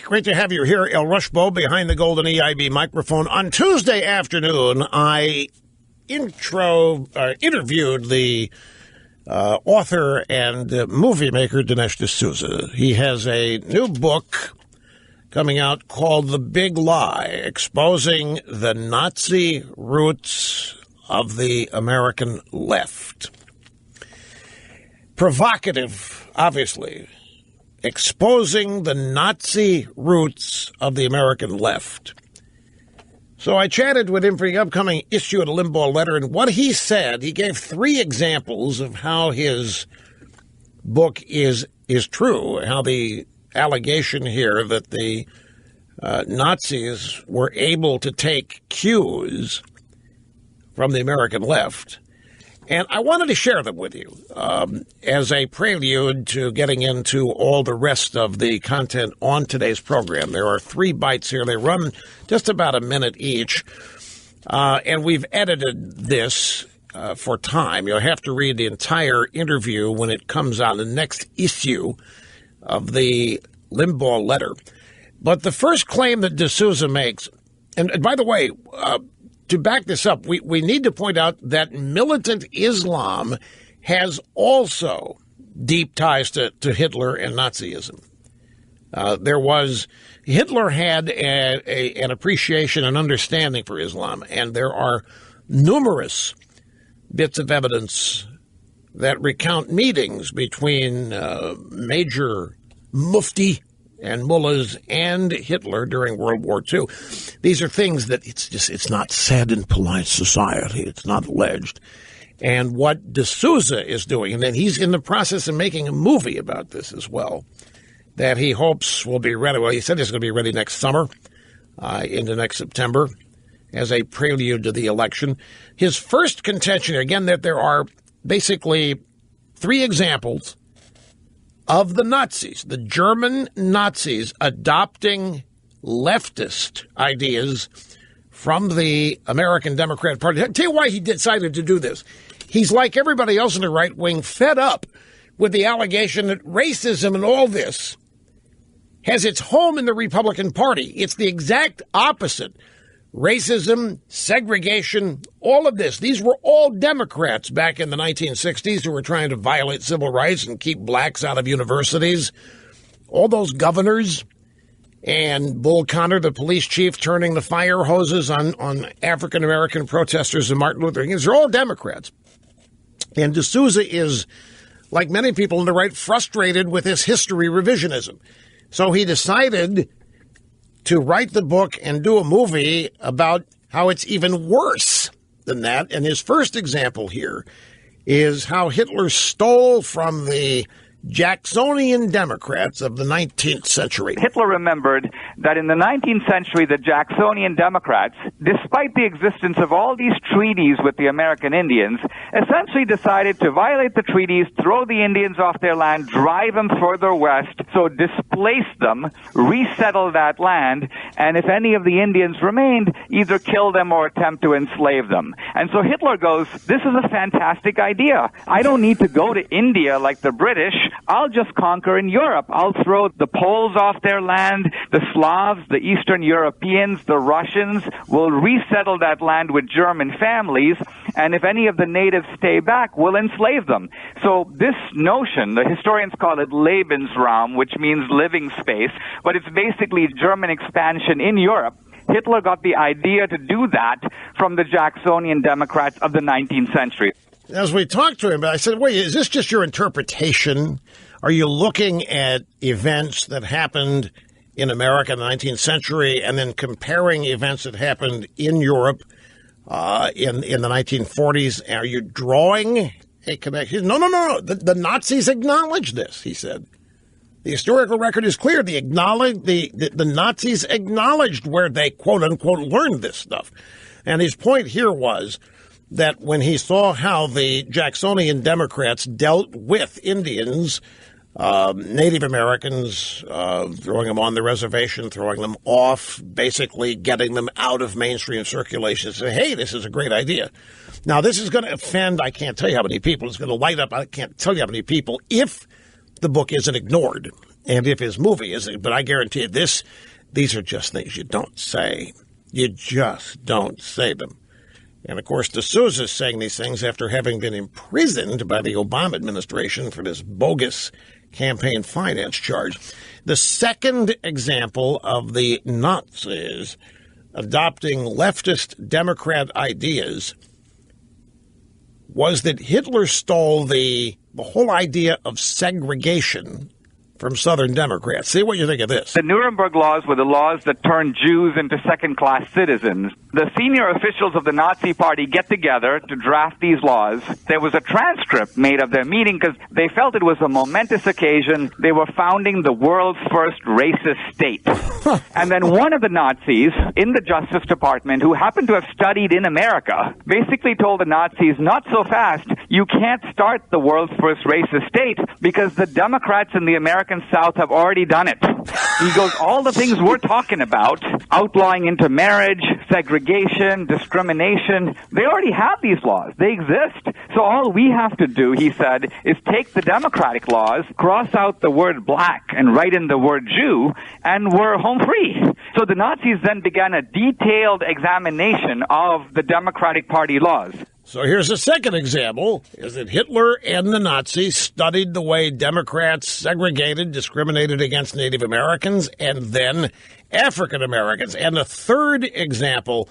Great to have you here. El Rushbo behind the golden EIB microphone. On Tuesday afternoon, I interviewed the author and movie maker Dinesh D'Souza. He has a new book coming out called The Big Lie, exposing the Nazi roots of the American left. Provocative, obviously. Exposing the Nazi roots of the American left. So I chatted with him for the upcoming issue of the Limbaugh letter, and what he said, he gave 3 examples of how his book is true, how the allegation here that the Nazis were able to take cues from the American left. And I wanted to share them with you as a prelude to getting into all the rest of the content on today's program. There are 3 bites here. They run just about a minute each. And we've edited this for time. You'll have to read the entire interview when it comes out, the next issue of the Limbaugh letter. But the first claim that D'Souza makes, and by the way, to back this up, we need to point out that militant Islam has also deep ties to Hitler and Nazism. Hitler had an appreciation and understanding for Islam, and there are numerous bits of evidence that recount meetings between major mufti and mullahs and Hitler during World War II. These are things that it's not said in polite society. It's not alleged. And what D'Souza is doing, and then he's in the process of making a movie about this as well, that he hopes will be ready. Well, he said it's going to be ready next summer, into next September, as a prelude to the election. His first contention, again, that there are basically 3 examples of the Nazis, the German Nazis, adopting leftist ideas from the American Democratic Party. I'll tell you why he decided to do this. He's like everybody else in the right wing, fed up with the allegation that racism and all this has its home in the Republican Party. It's the exact opposite. Racism, segregation, all of this. These were all Democrats back in the 1960s who were trying to violate civil rights and keep blacks out of universities. All those governors and Bull Connor, the police chief, turning the fire hoses on African-American protesters and Martin Luther King. These are all Democrats. And D'Souza is, like many people on the right, frustrated with this history revisionism. So he decided to write the book and do a movie about how it's even worse than that. And his first example here is how Hitler stole from the Jacksonian Democrats of the 19th century. Hitler remembered that in the 19th century, the Jacksonian Democrats, despite the existence of all these treaties with the American Indians, essentially decided to violate the treaties, throw the Indians off their land, drive them further west, so displace them, resettle that land, and if any of the Indians remained, either kill them or attempt to enslave them. And so Hitler goes, this is a fantastic idea. I don't need to go to India like the British. I'll just conquer in Europe. I'll throw the Poles off their land, the Slavs, the Eastern Europeans, the Russians. We'll resettle that land with German families, and if any of the natives stay back, we'll enslave them. So this notion, the historians call it Lebensraum, which means living space, but it's basically German expansion in Europe. Hitler got the idea to do that from the Jacksonian Democrats of the 19th century. As we talked to him, I said, wait, is this just your interpretation? Are you looking at events that happened in America in the 19th century and then comparing events that happened in Europe in the 1940s? Are you drawing a connection? No. The Nazis acknowledged this, he said. The historical record is clear. The Nazis acknowledged where they, quote-unquote, learned this stuff. And his point here was that when he saw how the Jacksonian Democrats dealt with Indians, Native Americans, throwing them on the reservation, throwing them off, basically getting them out of mainstream circulation, say, hey, this is a great idea. Now, this is going to offend, I can't tell you how many people. It's going to light up, I can't tell you how many people, if the book isn't ignored. and if his movie isn't. But I guarantee you these are just things you don't say. You just don't say them. And, of course, D'Souza is saying these things after having been imprisoned by the Obama administration for this bogus campaign finance charge. The second example of the Nazis adopting leftist Democrat ideas was that Hitler stole the whole idea of segregation from Southern Democrats. See what you think of this. The Nuremberg laws were the laws that turned Jews into second-class citizens. The senior officials of the Nazi Party get together to draft these laws. There was a transcript made of their meeting because they felt it was a momentous occasion. They were founding the world's first racist state. And then one of the Nazis in the Justice Department, who happened to have studied in America, basically told the Nazis, not so fast, you can't start the world's first racist state because the Democrats in the American South have already done it. He goes, all the things we're talking about, outlawing intermarriage, segregation, discrimination, they already have these laws. They exist. So all we have to do, he said, is take the Democratic laws, cross out the word black and write in the word Jew, and we're home free. So the Nazis then began a detailed examination of the Democratic Party laws. So here's a second example, is that Hitler and the Nazis studied the way Democrats segregated, discriminated against Native Americans, and then African Americans. And the third example,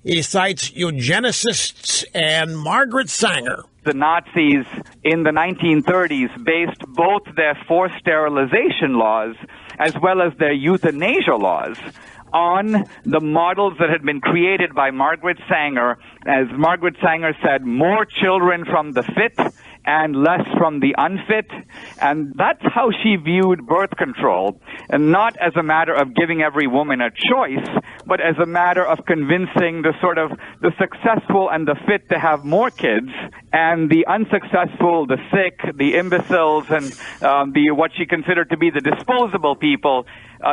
he cites eugenicists and Margaret Sanger. The Nazis in the 1930s based both their forced sterilization laws as well as their euthanasia laws on the models that had been created by Margaret Sanger. As Margaret Sanger said, more children from the fit and less from the unfit. And that's how she viewed birth control, and not as a matter of giving every woman a choice, but as a matter of convincing the successful and the fit to have more kids, and the unsuccessful, the sick, the imbeciles, and what she considered to be the disposable people,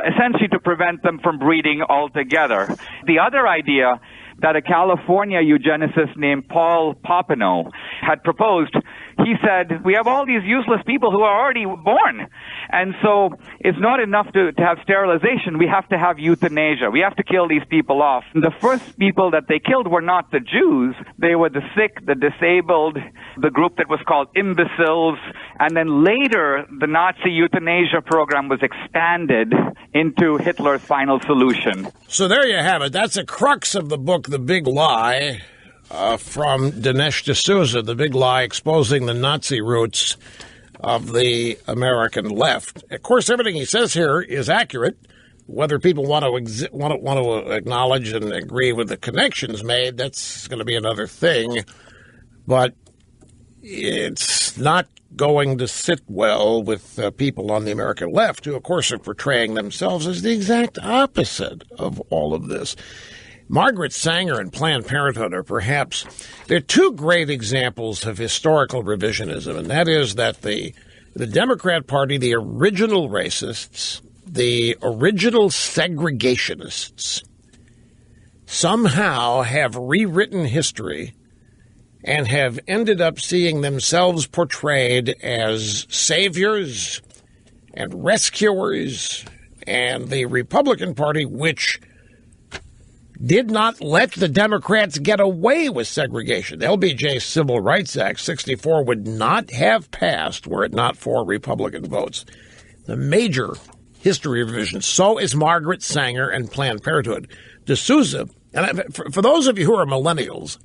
essentially to prevent them from breeding altogether. The other idea that a California eugenicist named Paul Papineau had proposed, he said, we have all these useless people who are already born. And so it's not enough to have sterilization. We have to have euthanasia. We have to kill these people off. And the first people that they killed were not the Jews. They were the sick, the disabled, the group that was called imbeciles. And then later, the Nazi euthanasia program was expanded into Hitler's final solution. So there you have it. That's the crux of the book, The Big Lie, from Dinesh D'Souza, The Big Lie, exposing the Nazi roots of the American left. Of course, everything he says here is accurate. Whether people want to acknowledge and agree with the connections made, that's going to be another thing. But it's not going to sit well with people on the American left who, of course, are portraying themselves as the exact opposite of all of this. Margaret Sanger and Planned Parenthood are perhaps, they're two great examples of historical revisionism, and that is that the Democrat Party, the original racists, the original segregationists, somehow have rewritten history and have ended up seeing themselves portrayed as saviors and rescuers, and the Republican Party, which did not let the Democrats get away with segregation. The LBJ Civil Rights Act 64 would not have passed were it not for Republican votes. The major history revision. So is Margaret Sanger and Planned Parenthood. D'Souza, and for those of you who are millennials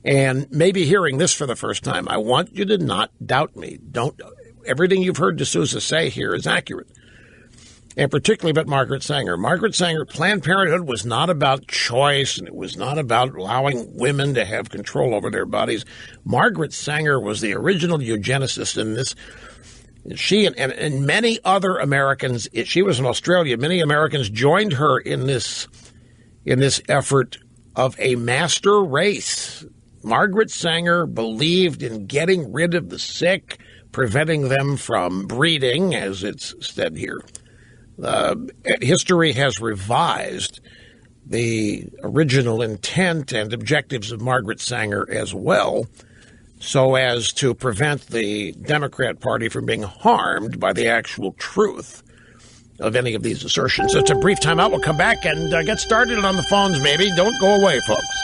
and maybe hearing this for the first time, I want you to not doubt me. Everything you've heard D'Souza say here is accurate. And particularly about Margaret Sanger. Margaret Sanger, Planned Parenthood was not about choice, and it was not about allowing women to have control over their bodies. Margaret Sanger was the original eugenicist in this. She and many other Americans, she was in Australia, many Americans joined her in this effort of a master race. Margaret Sanger believed in getting rid of the sick, preventing them from breeding, as it's said here. History has revised the original intent and objectives of Margaret Sanger as well. so as to prevent the Democrat Party from being harmed by the actual truth of any of these assertions. So it's a brief timeout. We'll come back and get started on the phones, maybe. Don't go away, folks.